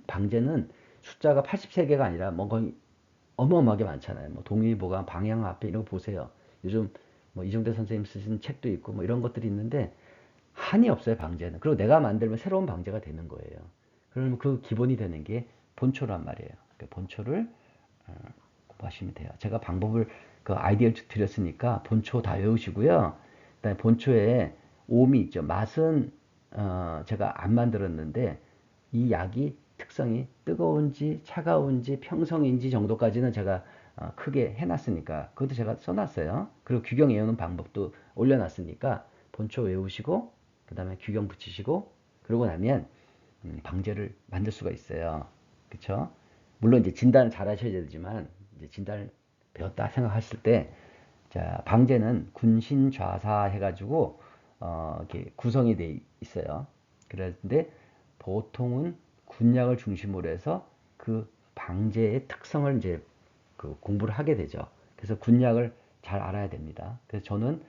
방제는 숫자가 83개가 아니라 뭐 거의 어마어마하게 많잖아요. 뭐 동의보감, 방향화폐 이런 거 보세요. 요즘 뭐 이정대 선생님 쓰신 책도 있고 뭐 이런 것들이 있는데 한이 없어요, 방제는. 그리고 내가 만들면 새로운 방제가 되는 거예요. 그러면 그 기본이 되는 게 본초란 말이에요. 그러니까 본초를 공부하시면 돼요. 제가 방법을, 그 아이디어를 드렸으니까 본초 다 외우시고요. 그다음에 본초에 오미 있죠. 맛은 제가 안 만들었는데 이 약이 특성이 뜨거운지 차가운지 평성인지 정도까지는 제가 크게 해놨으니까 그것도 제가 써놨어요. 그리고 규경 외우는 방법도 올려놨으니까 본초 외우시고 그 다음에 규경 붙이시고 그러고 나면 방제를 만들 수가 있어요. 그쵸? 물론 이제 진단을 잘 하셔야 되지만 이제 진단을 배웠다 생각하실 때, 자, 방제는 군신좌사 해가지고 이렇게 구성이 돼 있어요. 그런데 보통은 군약을 중심으로 해서 그 방제의 특성을 이제 그 공부를 하게 되죠. 그래서 군약을 잘 알아야 됩니다. 그래서 저는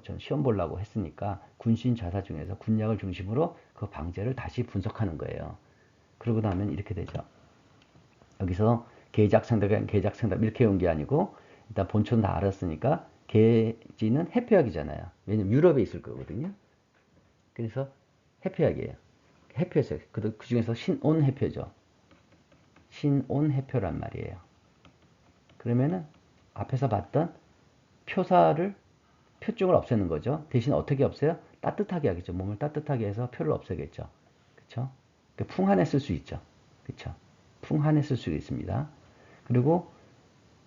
전 시험 보려고 했으니까 군신좌사 중에서 군약을 중심으로 그 방제를 다시 분석하는 거예요. 그러고 나면 이렇게 되죠. 여기서 계작상답이 계작상답 이렇게 온 게 아니고, 일단 본초는 다 알았으니까 계지는 해표약이잖아요. 왜냐면 유럽에 있을 거거든요. 그래서 해표약이에요. 해표에서 그 중에서 신온 해표죠. 신온 해표란 말이에요. 그러면은 앞에서 봤던 표사를, 표증을 없애는 거죠. 대신 어떻게 없애요? 따뜻하게 하겠죠. 몸을 따뜻하게 해서 표를 없애겠죠. 그쵸? 풍한에 쓸 수 있죠. 그쵸? 풍한에 쓸 수 있습니다. 그리고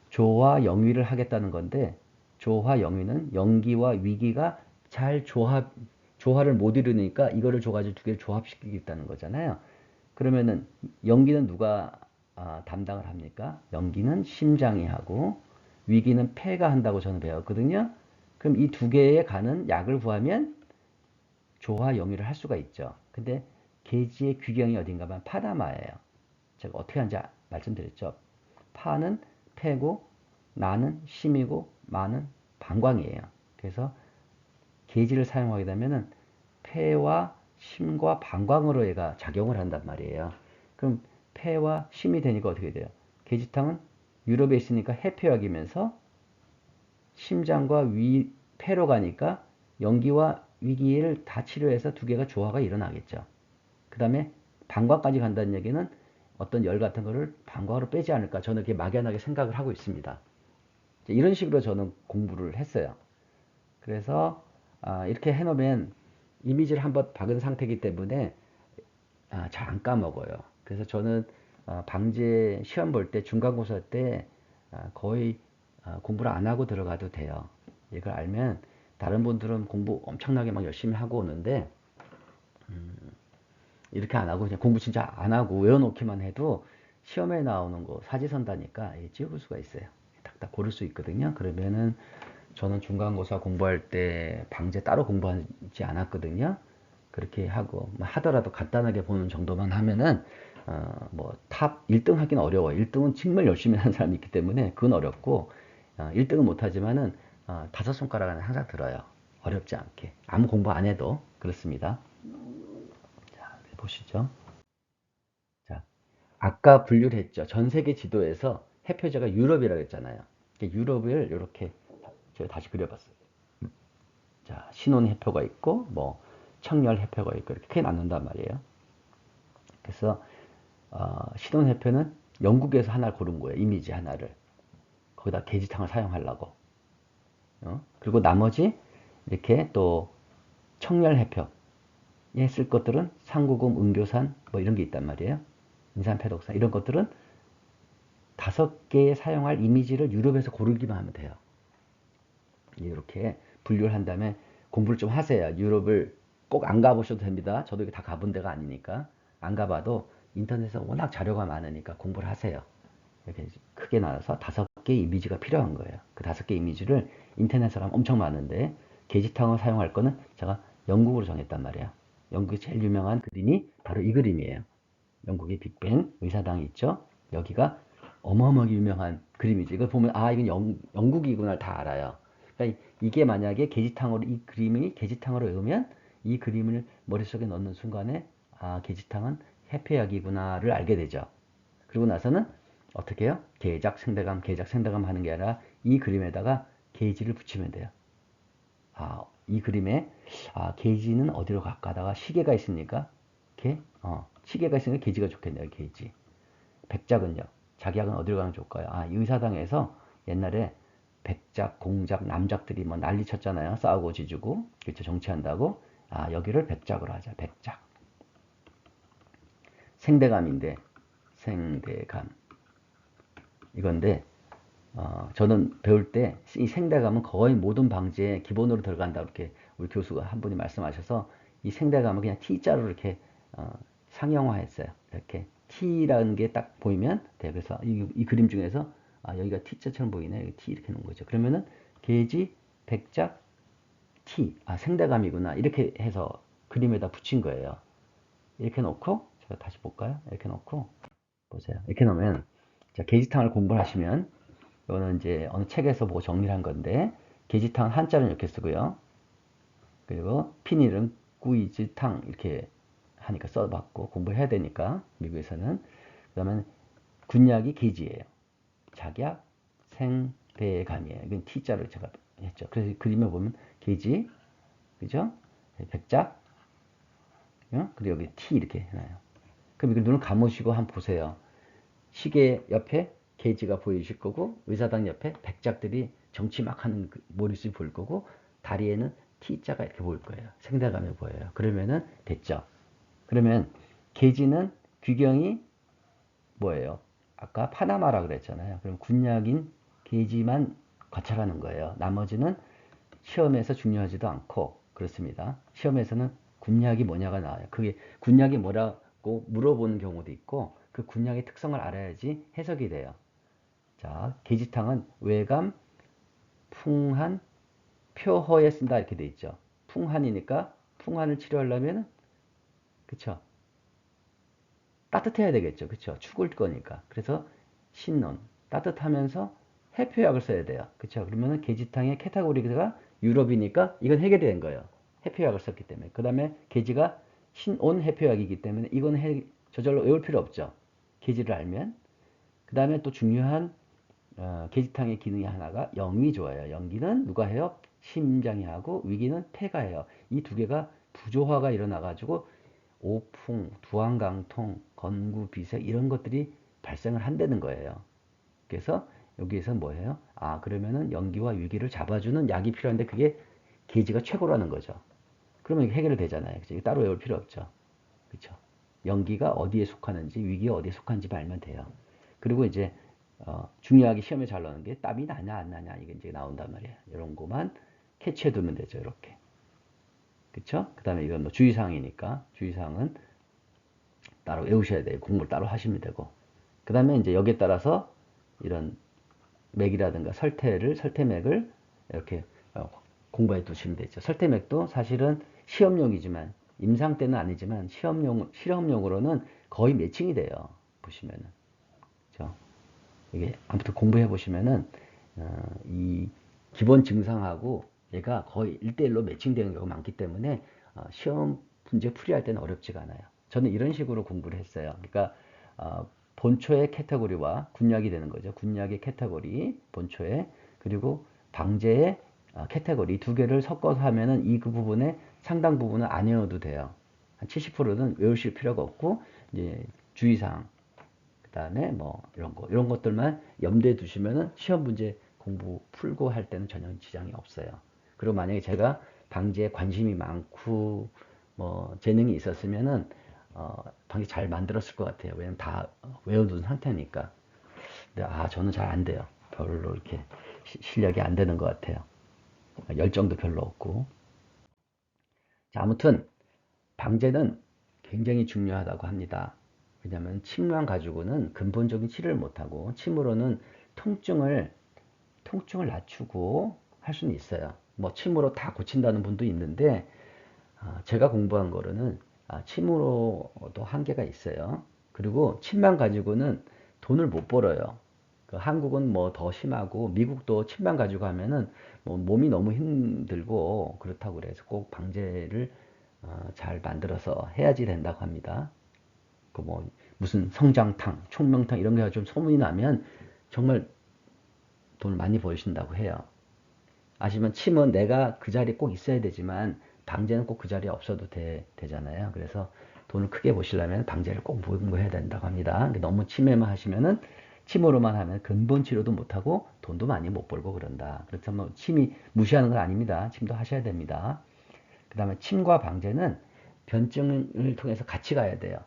조화 영위를 하겠다는 건데, 조화 영위는 영기와 위기가 잘 조화를 못 이루니까 이거를 줘가지고 두 개를 조합시키겠다는 거잖아요. 그러면은 영기는 누가 담당을 합니까? 영기는 심장이 하고 위기는 폐가 한다고 저는 배웠거든요. 그럼 이 두 개에 가는 약을 구하면 조화 영위를 할 수가 있죠. 근데 계지의 규경이 어딘가면 파나마예요. 제가 어떻게 하는지 말씀드렸죠. 파는 폐고 나는 심이고 마는 방광이에요. 그래서 계지를 사용하게 되면은 폐와 심과 방광으로 얘가 작용을 한단 말이에요. 그럼 폐와 심이 되니까 어떻게 돼요? 계지탕은 유럽에 있으니까 해표약이면서 심장과 폐로 가니까 연기와 위기를 다 치료해서 두 개가 조화가 일어나겠죠. 그 다음에 방광까지 간다는 얘기는 어떤 열 같은 거를 방광으로 빼지 않을까, 저는 이렇게 막연하게 생각을 하고 있습니다. 이런 식으로 저는 공부를 했어요. 그래서 이렇게 해놓으면 이미지를 한번 박은 상태이기 때문에 잘 안 까먹어요. 그래서 저는 방제 시험 볼 때, 중간고사 때 거의 공부를 안 하고 들어가도 돼요. 이걸 알면 다른 분들은 공부 엄청나게 막 열심히 하고 오는데 이렇게 안 하고 그냥 공부 진짜 안 하고 외워놓기만 해도 시험에 나오는 거 사지선다니까 찍을 수가 있어요. 딱딱 고를 수 있거든요. 그러면은 저는 중간고사 공부할 때 방제 따로 공부하지 않았거든요. 그렇게 하고 뭐 하더라도 간단하게 보는 정도만 하면은 뭐 탑 1등 하기는 어려워요. 1등은 정말 열심히 하는 사람이 있기 때문에 그건 어렵고 1등은 못하지만은 다섯 손가락 안에 항상 들어요. 어렵지 않게 아무 공부 안 해도 그렇습니다. 자, 보시죠. 자, 아까 분류를 했죠. 전 세계 지도에서 해표제가 유럽이라고 했잖아요. 유럽을 이렇게 제가 다시 그려봤어요. 자, 신혼 해표가 있고 뭐 청렬 해표가 있고 이렇게 크게 나눈단 말이에요. 그래서 신혼 해표는 영국에서 하나를 고른 거예요. 이미지 하나를. 거기다 계지탕을 사용하려고. 그리고 나머지 이렇게 또 청렬 해표에 쓸 것들은 상구금, 은교산 뭐 이런 게 있단 말이에요. 인산패독산 이런 것들은 5개 사용할 이미지를 유럽에서 고르기만 하면 돼요. 이렇게 분류를 한 다음에 공부를 좀 하세요. 유럽을 꼭 안 가보셔도 됩니다. 저도 다 가본 데가 아니니까. 안 가봐도 인터넷에 워낙 자료가 많으니까 공부를 하세요. 이렇게 크게 나눠서 5개 이미지가 필요한 거예요. 그 5개 이미지를 인터넷으로 하면 엄청 많은데 게시탕을 사용할 거는 제가 영국으로 정했단 말이에요. 영국의 제일 유명한 그림이 바로 이 그림이에요. 영국의 빅벤 의사당이 있죠. 여기가 어마어마하게 유명한 그림이지. 이걸 보면 아 이건 영국이구나 다 알아요. 그러니까 이게 만약에 게시탕으로 이 그림이 게시탕으로 외우면 이 그림을 머릿속에 넣는 순간에 아 게시탕은 해피약이구나를 알게 되죠. 그리고 나서는 어떻게 해요? 계작, 생대감, 계작, 생대감 하는 게 아니라 이 그림에다가 게이지를 붙이면 돼요. 아, 이 그림에 게이지는 어디로 갈까 하다가 시계가 있으니까 시계가 있으니까 게이지가 좋겠네요. 게이지. 백작은요. 작약은 어디로 가면 좋을까요? 이 의사당에서 옛날에 백작, 공작, 남작들이 뭐 난리 쳤잖아요. 싸우고 지주고 그렇죠. 정치한다고. 여기를 백작으로 하자. 백작. 생대감인데 생대감. 이건데 저는 배울 때 이 생대감은 거의 모든 방지에 기본으로 들어간다 이렇게 우리 교수가 한 분이 말씀하셔서 이 생대감은 그냥 T자로 이렇게 상형화했어요. 이렇게 T라는 게 딱 보이면 돼. 그래서 이 그림 중에서 여기가 T자처럼 보이네. 여기 T 이렇게 놓은 거죠. 그러면은 게이지, 백작, T. 생대감이구나. 이렇게 해서 그림에다 붙인 거예요. 이렇게 놓고 제가 다시 볼까요? 이렇게 놓고 보세요. 이렇게 놓으면 자, 게시탕을 공부를 하시면 이거는 이제 어느 책에서 보고 정리를 한 건데 게지탕 한자는 이렇게 쓰고요. 그리고 핀이름 꾸이즈탕 이렇게 하니까 써봤고 공부해야 되니까 미국에서는 그다음에 군약이 게지예요. 작약, 생, 배감이에요. 이건 T자로 제가 했죠. 그래서 그림에 보면 게지, 그죠? 백작, 그리고 여기 T 이렇게 해놔요. 그럼 이걸 눈을 감으시고 한번 보세요. 시계 옆에 게이지가 보이실 거고 의사당 옆에 백작들이 정치 막 하는 모습이 보일 거고 다리에는 T자가 이렇게 보일 거예요. 생대감이 보여요. 그러면은 됐죠. 그러면 게이지는 규경이 뭐예요? 아까 파나마라 그랬잖아요. 그럼 군약인 게이지만 관찰하는 거예요. 나머지는 시험에서 중요하지도 않고 그렇습니다. 시험에서는 군약이 뭐냐가 나와요. 그게 군약이 뭐라고 물어보는 경우도 있고 그 군약의 특성을 알아야지 해석이 돼요. 자, 게지탕은 외감, 풍한, 표허에 쓴다 이렇게 돼 있죠. 풍한이니까 풍한을 치료하려면 그쵸? 따뜻해야 되겠죠. 그쵸? 죽을 거니까. 그래서 신논 따뜻하면서 해표약을 써야 돼요. 그쵸? 그러면은 게지탕의 캐타고리가 유럽이니까 이건 해결이 된 거예요. 해표약을 썼기 때문에. 그 다음에 게지가 신온 해표약이기 때문에 이건 저절로 외울 필요 없죠. 게지를 알면. 그 다음에 또 중요한 게지탕의 기능이 하나가 영위 좋아요. 연기는 누가 해요? 심장이 하고 위기는 폐가 해요. 이 두 개가 부조화가 일어나가지고 오풍, 두한강통, 건구, 비색 이런 것들이 발생을 한다는 거예요. 그래서 여기에서 뭐예요? 그러면은 연기와 위기를 잡아주는 약이 필요한데 그게 게이지가 최고라는 거죠. 그러면 이게 해결이 되잖아요. 그죠? 따로 외울 필요 없죠. 그렇죠? 연기가 어디에 속하는지 위기가 어디에 속하는지 알면 돼요. 그리고 이제 중요하게 시험에 잘 나오는 게 땀이 나냐 안 나냐 이게 이제 나온단 말이에요. 이런 거만 캐치해 두면 되죠. 이렇게. 그쵸? 그 다음에 이건 뭐 주의사항이니까 주의사항은 따로 외우셔야 돼요. 공부를 따로 하시면 되고. 그 다음에 이제 여기에 따라서 이런 맥이라든가 설태맥을 이렇게 공부해 두시면 되죠. 설태맥도 사실은 시험용이지만, 임상 때는 아니지만, 실험용으로는 거의 매칭이 돼요. 보시면은. 그죠? 이게 아무튼 공부해 보시면은, 이 기본 증상하고 얘가 거의 1대1로 매칭되는 경우가 많기 때문에, 시험 문제 풀이할 때는 어렵지가 않아요. 저는 이런 식으로 공부를 했어요. 그러니까, 본초의 캐테고리와 군약이 되는 거죠. 군약의 캐테고리, 본초에, 그리고 방제의 캐테고리 두 개를 섞어서 하면은 이 그 부분에 상당 부분은 안 외워도 돼요. 한 70%는 외우실 필요가 없고, 이제 주의사항, 그 다음에 뭐 이런 것들만 염두에 두시면은 시험 문제 공부 풀고 할 때는 전혀 지장이 없어요. 그리고 만약에 제가 방제에 관심이 많고 뭐 재능이 있었으면은 방제 잘 만들었을 것 같아요. 왜냐면 다 외워둔 상태니까. 근데 저는 잘 안 돼요. 별로 이렇게 실력이 안 되는 것 같아요. 열정도 별로 없고. 자, 아무튼 방제는 굉장히 중요하다고 합니다. 왜냐하면 침만 가지고는 근본적인 치료를 못하고 침으로는 통증을 낮추고 할 수는 있어요. 뭐 침으로 다 고친다는 분도 있는데 제가 공부한 거로는 침으로도 한계가 있어요. 그리고 침만 가지고는 돈을 못 벌어요. 그 한국은 뭐 더 심하고 미국도 침만 가지고 하면은 뭐 몸이 너무 힘들고 그렇다고 그래서 꼭 방제를 잘 만들어서 해야지 된다고 합니다. 그 뭐 무슨 성장탕, 총명탕 이런 게 좀 소문이 나면 정말 돈을 많이 버신다고 해요. 아시면 침은 내가 그 자리에 꼭 있어야 되지만 방제는 꼭 그 자리에 없어도 되잖아요. 그래서 돈을 크게 보시려면 방제를 꼭 공부해야 된다고 합니다. 너무 침에만 하시면은 침으로만 하면 근본 치료도 못하고 돈도 많이 못 벌고 그런다. 그렇다면 침이 무시하는 건 아닙니다. 침도 하셔야 됩니다. 그 다음에 침과 방제는 변증을 통해서 같이 가야 돼요.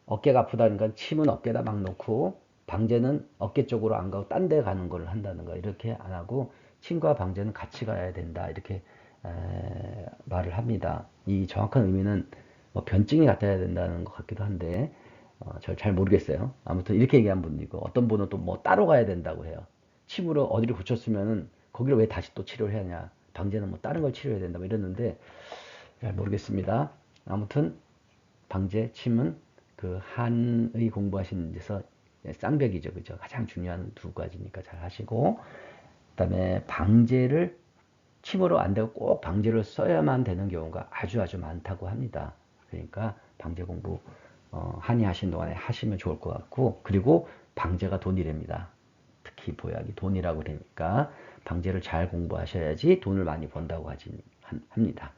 어깨가 아프다니까 침은 어깨에다 막 놓고 방제는 어깨 쪽으로 안 가고 딴 데 가는 걸 한다는 거 이렇게 안 하고 침과 방제는 같이 가야 된다 이렇게 말을 합니다. 이 정확한 의미는 뭐 변증이 같아야 된다는 것 같기도 한데 잘 모르겠어요. 아무튼 이렇게 얘기한 분도 있고 어떤 분은 또 뭐 따로 가야 된다고 해요. 침으로 어디를 고쳤으면은 거기를 왜 다시 또 치료를 해야 하냐. 방제는 뭐 다른 걸 치료해야 된다 뭐 이랬는데 잘 모르겠습니다. 아무튼 방제, 침은 그 한의 공부하시는 데서 쌍벽이죠. 그죠? 가장 중요한 두 가지니까 잘 하시고, 그 다음에 방제를 침으로 안 되고 꼭 방제를 써야만 되는 경우가 아주 아주 많다고 합니다. 그러니까 방제 공부 한의 하신 동안에 하시면 좋을 것 같고, 그리고 방제가 돈이랍니다. 특히 보약이 돈이라고 그러니까 방제를 잘 공부하셔야지 돈을 많이 번다고 합니다.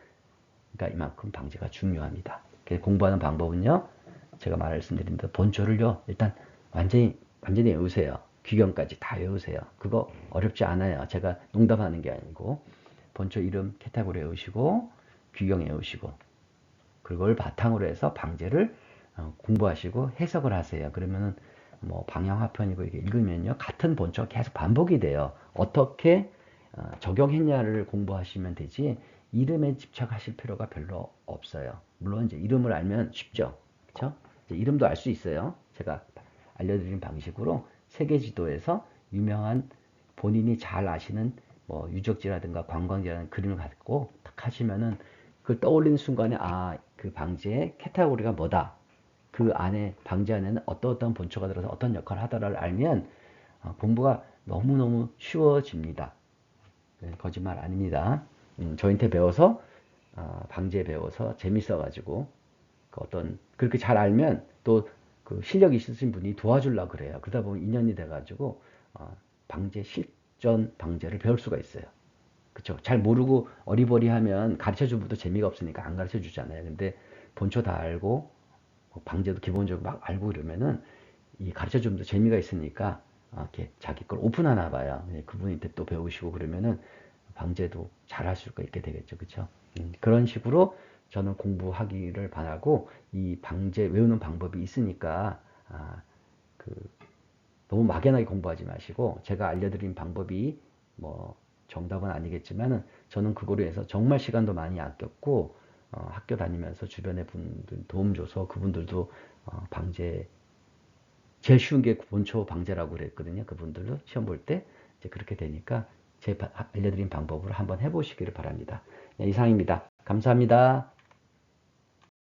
그러니까 이만큼 방제가 중요합니다. 공부하는 방법은요, 제가 말씀드립니다. 본초를요, 일단 완전히 외우세요. 귀경까지 다 외우세요. 그거 어렵지 않아요. 제가 농담하는 게 아니고, 본초 이름 캐타고리 외우시고, 귀경 외우시고, 그걸 바탕으로 해서 방제를 공부하시고 해석을 하세요. 그러면은 뭐 방향화편이고 이게 읽으면요, 같은 본초가 계속 반복이 돼요. 어떻게 적용했냐를 공부하시면 되지, 이름에 집착하실 필요가 별로 없어요. 물론 이제 이름을 알면 쉽죠. 그렇죠? 이름도 알 수 있어요. 제가 알려드린 방식으로 세계 지도에서 유명한 본인이 잘 아시는 뭐 유적지라든가 관광지라는 그림을 갖고 딱 하시면은 그걸 떠올리는 순간에 그 방지의 캐테고리가 뭐다. 그 안에 방지 안에는 어떤 본초가 들어서 어떤 역할을 하더라를 알면 공부가 너무너무 쉬워집니다. 네, 거짓말 아닙니다. 저한테 배워서 방제 배워서 재밌어가지고 그 어떤 그렇게 잘 알면 또 그 실력 있으신 분이 도와주려고 그래요. 그러다 보면 인연이 돼가지고 방제 실전 방제를 배울 수가 있어요. 그쵸? 잘 모르고 어리버리하면 가르쳐준 분도 재미가 없으니까 안 가르쳐 주잖아요. 근데 본초 다 알고 방제도 기본적으로 막 알고 이러면은 이 가르쳐 주는 분도 재미가 있으니까 이렇게 자기 걸 오픈하나 봐요. 그분한테 또 배우시고 그러면은 방제도 잘 할 수가 있게 되겠죠. 그쵸? 그런 식으로 저는 공부하기를 바라고 이 방제 외우는 방법이 있으니까 그 너무 막연하게 공부하지 마시고 제가 알려드린 방법이 뭐 정답은 아니겠지만은 저는 그거로 해서 정말 시간도 많이 아꼈고 학교 다니면서 주변에 분들 도움 줘서 그분들도 방제 제일 쉬운 게 본초 방제라고 그랬거든요. 그분들도 시험 볼 때 이제 그렇게 되니까 제 알려드린 방법으로 한번 해보시기를 바랍니다. 네, 이상입니다. 감사합니다.